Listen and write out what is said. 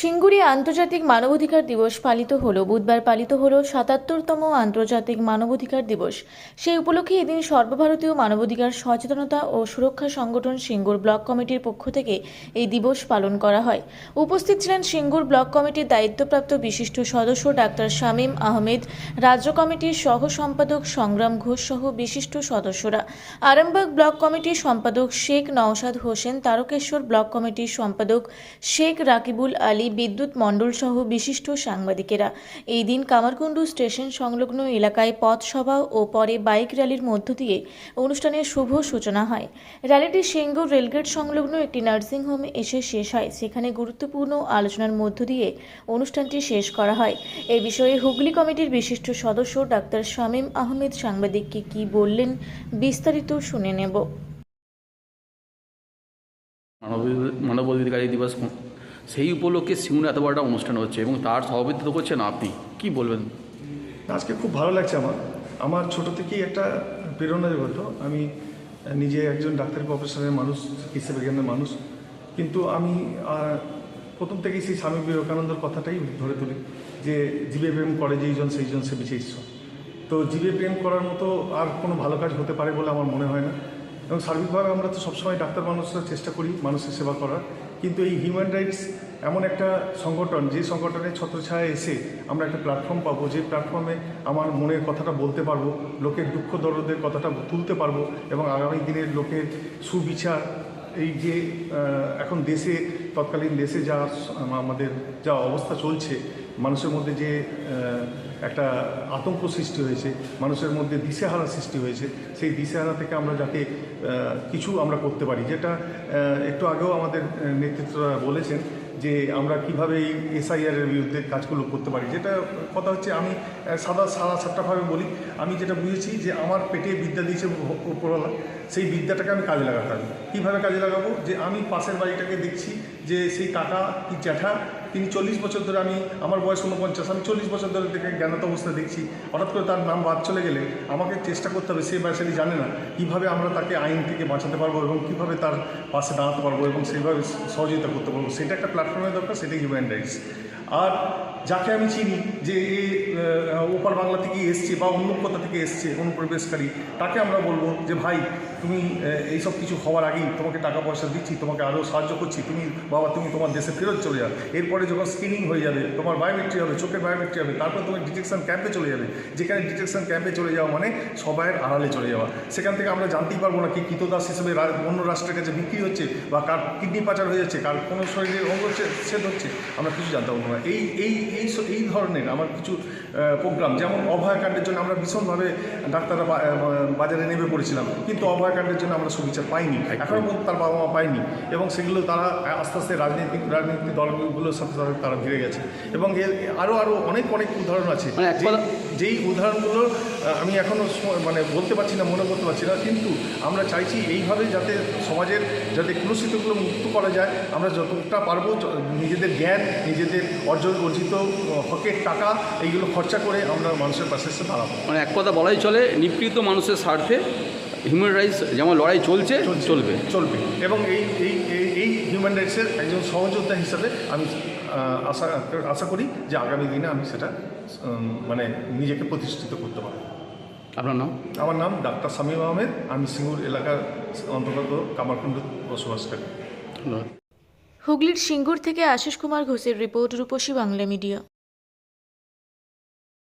সিঙ্গুরে আন্তর্জাতিক মানবাধিকার দিবস পালিত হলো। বুধবার পালিত হলো ৭৭তম আন্তর্জাতিক মানবাধিকার দিবস। সেই উপলক্ষে এদিন সর্বভারতীয় মানবাধিকার সচেতনতা ও সুরক্ষা সংগঠন সিঙ্গুর ব্লক কমিটির পক্ষ থেকে এই দিবস পালন করা হয়। উপস্থিত ছিলেন সিঙ্গুর ব্লক কমিটির দায়িত্বপ্রাপ্ত বিশিষ্ট সদস্য ডাক্তার শামীম আহমেদ, রাজ্য কমিটির সহ সম্পাদক সংগ্রাম ঘোষ সহ বিশিষ্ট সদস্যরা। আরামবাগ ব্লক কমিটির সম্পাদক শেখ নওশাদ হোসেন, তারকেশ্বর ব্লক কমিটির সম্পাদক শেখ রাকিবুল আলী, বিদ্যুৎ মণ্ডল সহ বিশিষ্ট সাংবাদিকেরা। এই দিন কামারকুণ্ডু স্টেশন সংলগ্ন এলাকায় পথসভা ও পরে বাইক র্যালির মধ্য দিয়ে অনুষ্ঠানের শুভ সূচনা হয়। র্যালিটি সিঙ্গুর রেলগেট সংলগ্ন একটি নার্সিংহোমে এসে শেষ হয়। সেখানে গুরুত্বপূর্ণ আলোচনার মধ্য দিয়ে অনুষ্ঠানটি শেষ করা হয়। এই বিষয়ে হুগলি কমিটির বিশিষ্ট সদস্য ডাক্তার শামীম আহমেদ সাংবাদিককে কি বললেন, বিস্তারিত শুনে নেব। মানবাধিকার দিবস, সেই উপলক্ষে সিঙ্গুরে এত বড় একটা অনুষ্ঠান হচ্ছে এবং তার সভাপতিত্ব করছেন আপনি, কি বলবেন? আজকে খুব ভালো লাগছে। আমার ছোট থেকেই একটা প্রেরণা জগত। আমি নিজে একজন ডাক্তারি প্রফেশনের মানুষ, চিকিৎসা বিজ্ঞানের মানুষ, কিন্তু আমি প্রথম থেকেই সেই স্বামী বিবেকানন্দের কথাটাই ধরে তুলি যে জীবে প্রেম করে যেইজন সেইজন সে বিছে ঈশ্বর। তো জীবে প্রেম করার মতো আর কোনো ভালো কাজ হতে পারে বলে আমার মনে হয় না। এবং সার্বিকভাবে আমরা তো সবসময় ডাক্তার মানুষরা চেষ্টা করি মানুষের সেবা করার, কিন্তু এই হিউম্যান রাইটস এমন একটা সংগঠন, যে সংগঠনের ছত্রছায়ায় এসে আমরা একটা প্ল্যাটফর্ম পাবো, যে প্ল্যাটফর্মে আমার মনের কথাটা বলতে পারবো, লোকের দুঃখ দরদের কথাটা তুলতে পারবো এবং আগামী দিনের লোকের সুবিচার, এই যে এখন দেশে তৎকালীন দেশে যা আমাদের যা অবস্থা চলছে, মানুষের মধ্যে যে একটা আতঙ্ক সৃষ্টি হয়েছে, মানুষের মধ্যে দিশেহারা সৃষ্টি হয়েছে, সেই দিশেহারা থেকে আমরা যাতে কিছু আমরা করতে পারি, যেটা একটু আগেও আমাদের নেতৃত্বরা বলেছেন যে আমরা কীভাবে এই এসআইআরের বিরুদ্ধে কাজগুলো করতে পারি। যেটা কথা হচ্ছে, আমি সাদাসাপটাভাবে বলি, আমি যেটা বুঝেছি যে আমার পেটে বিদ্যা দিয়েছে উপরওয়ালা, সেই বিদ্যাটাকে আমি কাজে লাগাতে হবে। কীভাবে কাজে লাগাবো? যে আমি পাশের বাড়িটাকে দেখছি যে সেই কাকা কি জ্যাঠা, তিনি 40 বছর ধরে, আমার বয়স 49, আমি 40 বছর ধরে থেকে জ্ঞানত অবস্থায় দেখছি, হঠাৎ করে তার নাম বাদ চলে গেলে আমাকে চেষ্টা করতে হবে, সে ব্যাপারে জানে না, কীভাবে আমরা তাকে আইন থেকে বাঁচাতে পারবো এবং কীভাবে তার পাশে দাঁড়াতে পারবো এবং সেইভাবে সহযোগিতা করতে পারবো। সেটা একটা প্ল্যাটফর্মের দরকার, সেটাই হিউম্যান রাইটস। আর যাকে আমি চিনি যে ওপার বাংলা থেকে এসছে বা অন্য কোথা থেকে এসছে অনুপ্রবেশকারী, তাকে আমরা বলবো যে ভাই, তুমি এইসব কিছু হওয়ার আগেই তোমাকে টাকা পয়সা দিচ্ছি, তোমাকে আরও সাহায্য করছি, তুমি তোমার দেশে ফেরত চলে যাও। এরপরে যখন স্ক্রিনিং হয়ে যাবে, তোমার বায়োমেট্রি হবে, চোখের বায়োমেট্রি হবে, তারপর তুমি ডিটেকশন ক্যাম্পে চলে যাবে। যেখানে ডিটেকশন ক্যাম্পে চলে যাওয়া মানে সবাইয়ের আড়ালে চলে যাওয়া। সেখান থেকে আমরা জানতেই পারবো না কি কৃতদাস হিসেবে অন্য রাষ্ট্রের কাছে বিক্রি হচ্ছে, বা কার কিডনি পাচার হয়ে যাচ্ছে, কার কোনো শরীরের অঙ্গচ্ছেদ হচ্ছে, আমরা কিছু জানতে পারবো না। এই ধরনের আমার কিছু প্রোগ্রাম, যেমন অভয়াকাণ্ডের জন্য আমরা ভীষণভাবে ডাক্তাররা বাজারে নেমে পড়েছিলাম, কিন্তু অভয়াকাণ্ডের জন্য আমরা সুবিচার পাইনি, এখনও পর্যন্ত তার বাবা মা পায়নি, এবং সেগুলো তারা আস্তে আস্তে রাজনৈতিক দলগুলোর সাথে তারা ভিড়ে গেছে। এবং এর আরও অনেক উদাহরণ আছে, যেই উদাহরণগুলো আমি এখনও বলতে পারছি না, মনে করতে পারছি না, কিন্তু আমরা চাইছি এইভাবে সমাজের যাতে কুলুষিতগুলো মুক্ত করা যায়। আমরা যতটা পারবো নিজেদের জ্ঞান, নিজেদের অর্জিত হকের টাকা, এইগুলো খরচা করে আমরা মানুষের পাশে এসে দাঁড়াবো। এক কথা বলাই চলে, নিপীড়িত মানুষের স্বার্থে হিউম্যান রাইটস যেমন লড়াই চলবে এবং এই হিউম্যান রাইটসের একজন সহযোদ্ধা হিসাবে আমি আশা করি যে আগামী দিনে আমি সেটা নিজেকে প্রতিষ্ঠিত করতে পারব। আপনার নাম? আমার নাম ডাক্তার শামীম আহমেদ। আমি সিঙ্গুর এলাকার অন্তর্গত কামারকুণ্ডু বসবাসকারী। হুগলির সিঙ্গুর থেকে আশিস কুমার ঘোষের রিপোর্ট, রূপসী বাংলা মিডিয়া।